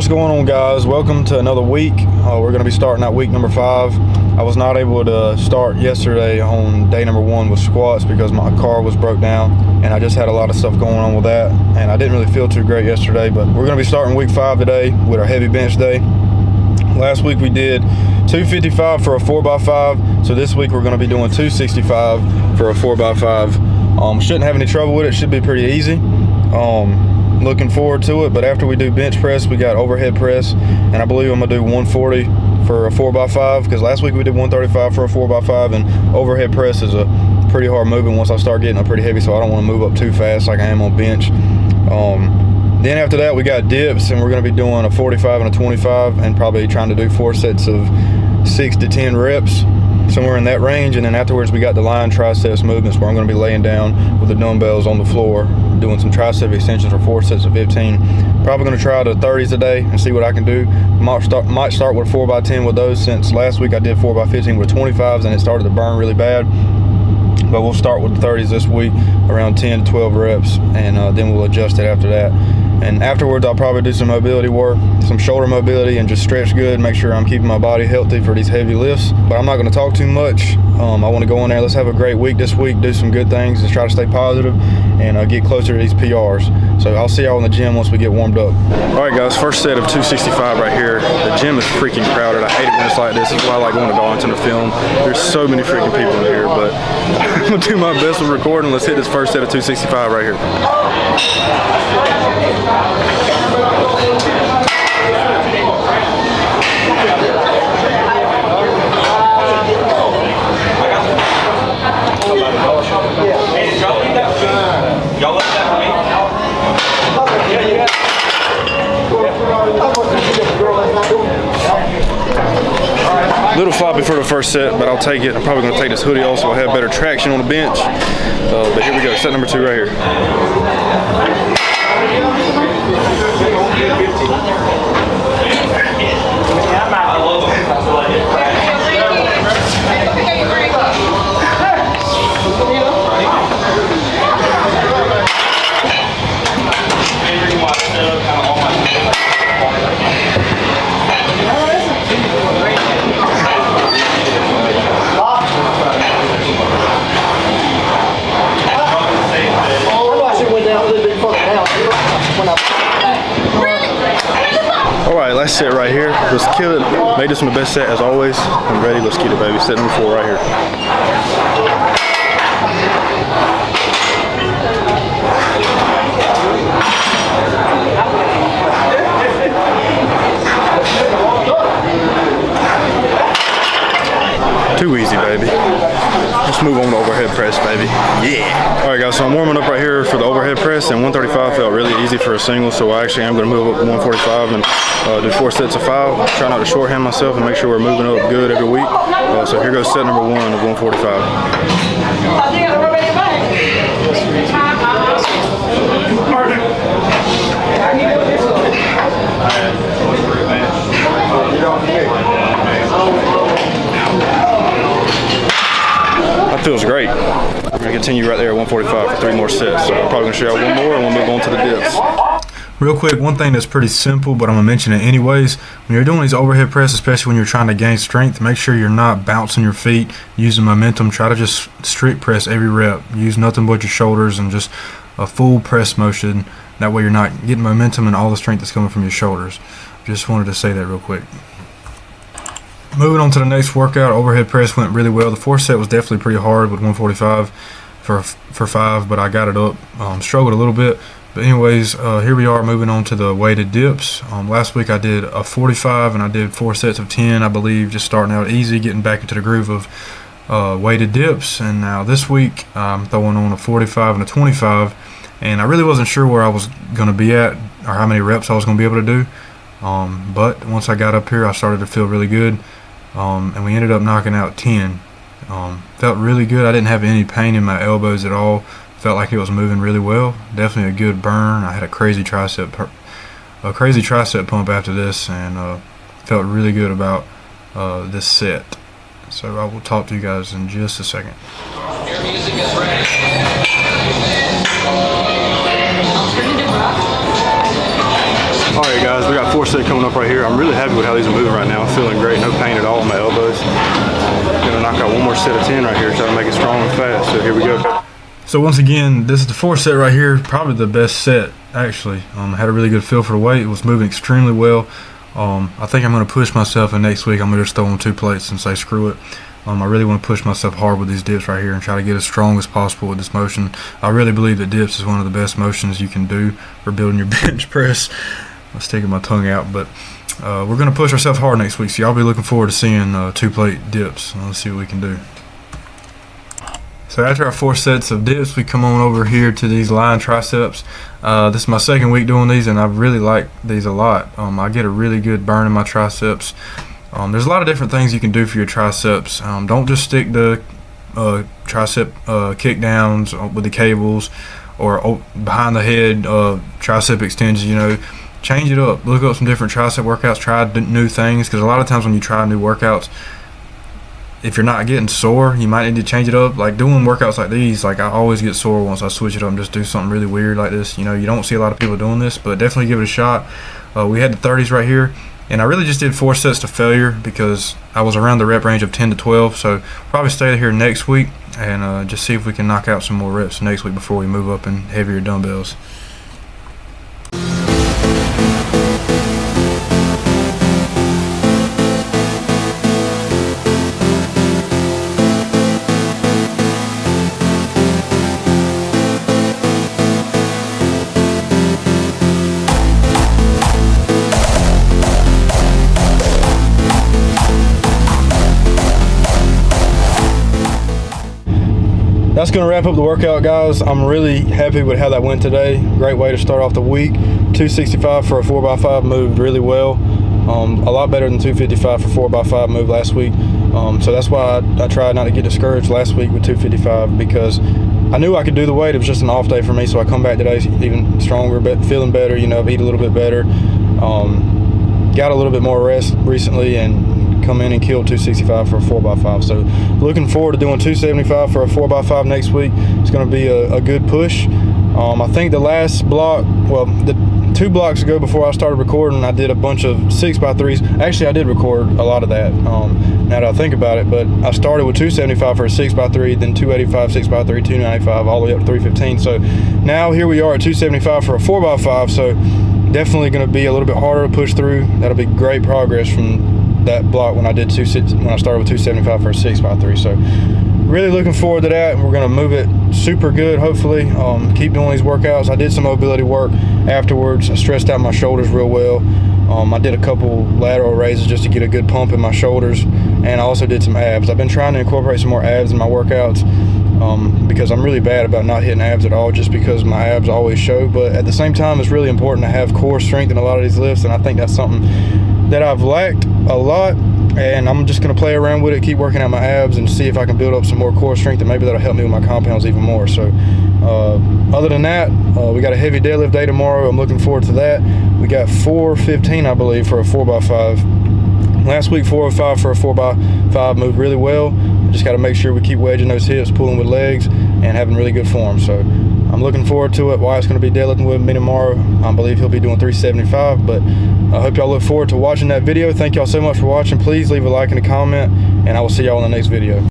What's going on, guys? Welcome to another week. We're going to be starting out week number 5. I was not able to start yesterday on day number 1 with squats because my car was broke down, and I just had a lot of stuff going on with that, and I didn't really feel too great yesterday. But we're going to be starting week 5 today with our heavy bench day. Last week we did 255 for a 4x5, so this week we're going to be doing 265 for a 4x5. Shouldn't have any trouble with it. Should be pretty easy. Looking forward to it. But after we do bench press, we got overhead press, and I believe I'm gonna do 140 for a 4x5 because last week we did 135 for a 4x5, and overhead press is a pretty hard moving once I start getting up pretty heavy, so I don't want to move up too fast like I am on bench. Then after that we got dips, and we're going to be doing a 45 and a 25, and probably trying to do 4 sets of 6 to 10 reps, somewhere in that range. And then afterwards we got the line triceps movements where I'm going to be laying down with the dumbbells on the floor doing some tricep extensions for 4 sets of 15. Probably going to try the 30s a day and see what I can do. Might start with 4x10 with those, since last week I did 4x15 with 25s and it started to burn really bad. But we'll start with the 30s this week, around 10 to 12 reps, and then we'll adjust it after that. And afterwards I'll probably do some mobility work, some shoulder mobility, and just stretch good, make sure I'm keeping my body healthy for these heavy lifts. But I'm not going to talk too much. I want to go in there, let's have a great week this week, do some good things, just try to stay positive and get closer to these PRs. So I'll see y'all in the gym once we get warmed up. Alright guys, first set of 265 right here. The gym is freaking crowded. I hate it when it's like this. This is why I like going to Darlington to film. There's so many freaking people in here, but I'm going to do my best with recording. Let's hit this first set of 265 right here. Little floppy for the first set, but I'll take it. I'm probably going to take this hoodie off so I'll have better traction on the bench. But here we go, set number 2 right here. Alright, last set right here. Let's kill it. Made this one the best set as always. I'm ready. Let's get it, baby. Set number 4 right here. Too easy, baby. Let's move on to overhead press, baby. Yeah. All right, guys, so I'm warming up right here for the overhead press, and 135 felt really easy for a single, so I actually am going to move up to 145 and do 4 sets of 5. Try not to shorthand myself and make sure we're moving up good every week. So here goes set number 1 of 145. That feels great. We're going to continue right there at 145 for 3 more sets. So I'm probably going to show you one more and we'll move on to the dips. Real quick, one thing that's pretty simple, but I'm going to mention it anyways. When you're doing these overhead press, especially when you're trying to gain strength, make sure you're not bouncing your feet, using momentum. Try to just strict press every rep. Use nothing but your shoulders and just a full press motion. That way you're not getting momentum and all the strength that's coming from your shoulders. Just wanted to say that real quick. Moving on to the next workout, overhead press went really well. The 4th set was definitely pretty hard with 145 for 5, but I got it up. Struggled a little bit. But anyways, here we are moving on to the weighted dips. Last week I did a 45 and I did 4 sets of 10, I believe, just starting out easy, getting back into the groove of weighted dips. And now this week I'm throwing on a 45 and a 25, and I really wasn't sure where I was going to be at or how many reps I was going to be able to do. But once I got up here, I started to feel really good, and we ended up knocking out 10. Felt really good. I didn't have any pain in my elbows at all. Felt like it was moving really well. Definitely a good burn. I had a crazy tricep pump after this, and felt really good about this set. So I will talk to you guys in just a second. Your music is ready. All right, guys, we got 4 set coming up right here. I'm really happy with how these are moving right now. I'm feeling great, no pain at all on my elbows. Gonna knock out one more set of 10 right here, try to make it strong and fast. So here we go. So once again, this is the 4 set right here, probably the best set actually. I had a really good feel for the weight. It was moving extremely well. I think I'm going to push myself, and next week I'm going to just throw on 2 plates and say screw it. I really want to push myself hard with these dips right here and try to get as strong as possible with this motion. I really believe that dips is one of the best motions you can do for building your bench press. I'm sticking my tongue out, but we're going to push ourselves hard next week, so y'all be looking forward to seeing 2 plate dips. Let's see what we can do. So after our 4 sets of dips, we come on over here to these line triceps. This is my 2nd week doing these, and I really like these a lot. I get a really good burn in my triceps. There's a lot of different things you can do for your triceps. Don't just stick to tricep kick downs with the cables or behind the head tricep extensions. You know, change it up. Look up some different tricep workouts. Try new things, because a lot of times when you try new workouts, if you're not getting sore, you might need to change it up. Like doing workouts like these, like I always get sore once I switch it up and just do something really weird like this. You know, you don't see a lot of people doing this, but definitely give it a shot. We had the 30s right here, and I really just did 4 sets to failure because I was around the rep range of 10 to 12. So probably stay here next week and just see if we can knock out some more reps next week before we move up in heavier dumbbells. That's going to wrap up the workout, guys. I'm really happy with how that went today. Great way to start off the week. 265 for a 4x5 moved really well. A lot better than 255 for 4x5 moved last week. So that's why I tried not to get discouraged last week with 255, because I knew I could do the weight. It was just an off day for me, so I come back today even stronger, but feeling better. You know, I've eaten a little bit better. Got a little bit more rest recently and come in and kill 265 for a 4x5. So looking forward to doing 275 for a 4x5 next week. It's going to be a good push. I think the last block, well, the 2 blocks ago before I started recording, I did a bunch of 6x3s. Actually, I did record a lot of that, now that I think about it, but I started with 275 for a 6x3, then 285, 6x3, 295, all the way up to 315. So now here we are at 275 for a 4x5, so definitely going to be a little bit harder to push through. That'll be great progress from that block when I did when I started with 275 for a 6x3. So really looking forward to that. We're going to move it super good, hopefully. Keep doing these workouts. I did some mobility work afterwards. I stressed out my shoulders real well. I did a couple lateral raises just to get a good pump in my shoulders, and I also did some abs. I've been trying to incorporate some more abs in my workouts because I'm really bad about not hitting abs at all, just because my abs always show. But at the same time, it's really important to have core strength in a lot of these lifts, and I think that's something that I've lacked a lot, and I'm just going to play around with it, keep working out my abs, and see if I can build up some more core strength, and maybe that'll help me with my compounds even more. So other than that, we got a heavy deadlift day tomorrow. I'm looking forward to that. We got 415, I believe, for a 4x5. Last week 405 for a 4x5 moved really well. Just got to make sure we keep wedging those hips, pulling with legs, and having really good form. So I'm looking forward to it. Wyatt's going to be deadlifting with me tomorrow. I believe he'll be doing 375, but I hope y'all look forward to watching that video. Thank y'all so much for watching. Please leave a like and a comment, and I will see y'all in the next video.